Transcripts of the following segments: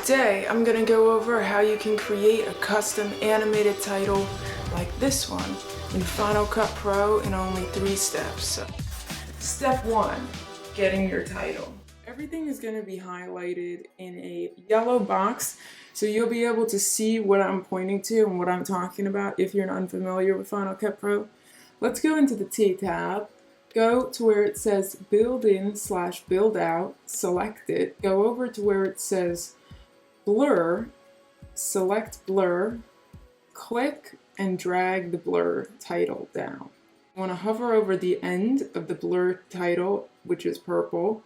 Today I'm going to go over how you can create a custom animated title like this one in Final Cut Pro in only 3 steps. So, step 1, getting your title. Everything is going to be highlighted in a yellow box, so you'll be able to see what I'm pointing to and what I'm talking about if you're unfamiliar with Final Cut Pro. Let's go into the T tab. Go to where it says build in/build out, select it, go over to where it says blur, select blur, click and drag the blur title down. You want to hover over the end of the blur title, which is purple,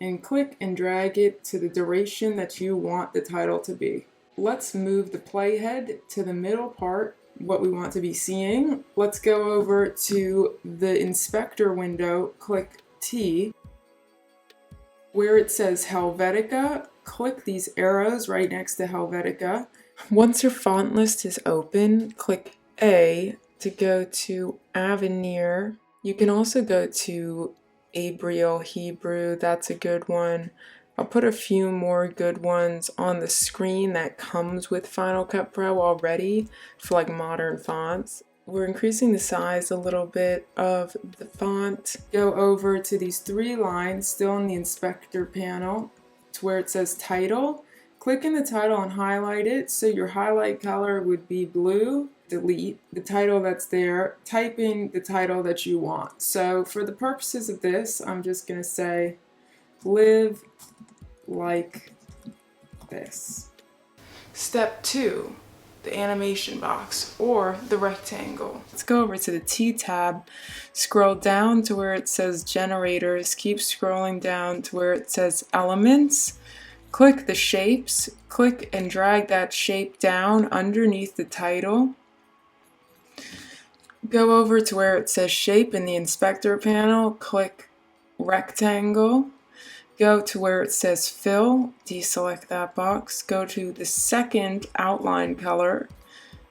and click and drag it to the duration that you want the title to be. Let's move the playhead to the middle part, what we want to be seeing. Let's go over to the inspector window, click T. Where it says Helvetica, click these arrows right next to Helvetica. Once your font list is open, click A to go to Avenir. You can also go to Arial Hebrew, that's a good one. I'll put a few more good ones on the screen that comes with Final Cut Pro already for like modern fonts. We're increasing the size a little bit of the font. Go over to these 3 lines still in the inspector panel to where it says title. Click in the title and highlight it so your highlight color would be blue. Delete the title that's there. Type in the title that you want. So for the purposes of this, I'm just going to say live like this. Step 2, the animation box or the rectangle. Let's go over to the T tab, scroll down to where it says generators, keep scrolling down to where it says elements, click the shapes, click and drag that shape down underneath the title. Go over to where it says shape in the inspector panel, click rectangle. Go to where it says fill, deselect that box, go to the second outline color,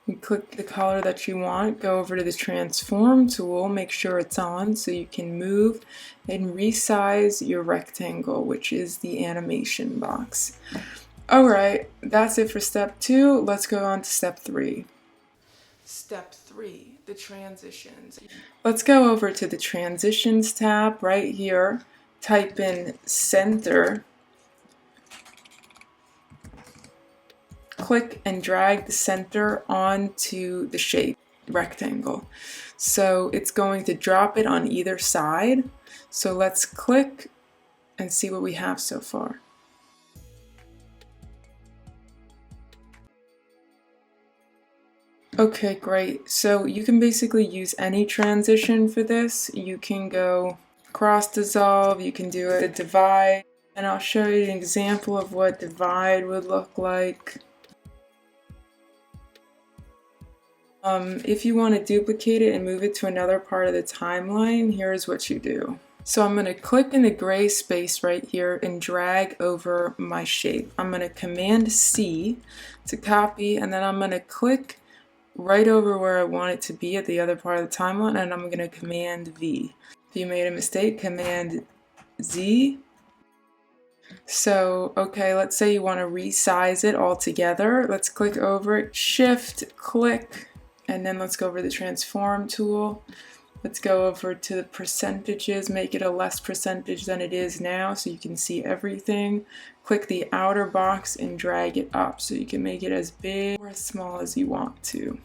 and click the color that you want, go over to the transform tool, make sure it's on so you can move and resize your rectangle, which is the animation box. Alright, that's it for step 2, let's go on to step 3. Step 3, the transitions. Let's go over to the transitions tab right here. Type in center, click and drag the center onto the shape, rectangle. So it's going to drop it on either side. So let's click and see what we have so far. Okay, great. So you can basically use any transition for this. You can go cross dissolve, you can do a divide, and I'll show you an example of what divide would look like. If you want to duplicate it and move it to another part of the timeline, here's what you do. So I'm going to click in the gray space right here and drag over my shape. I'm going to Command C to copy, and then I'm going to click right over where I want it to be at the other part of the timeline, and I'm going to Command V. If you made a mistake, Command Z. So, okay, let's say you want to resize it all together. Let's click over it, Shift, click, and then let's go over the transform tool. Let's go over to the percentages, make it a less percentage than it is now so you can see everything. Click the outer box and drag it up so you can make it as big or as small as you want to.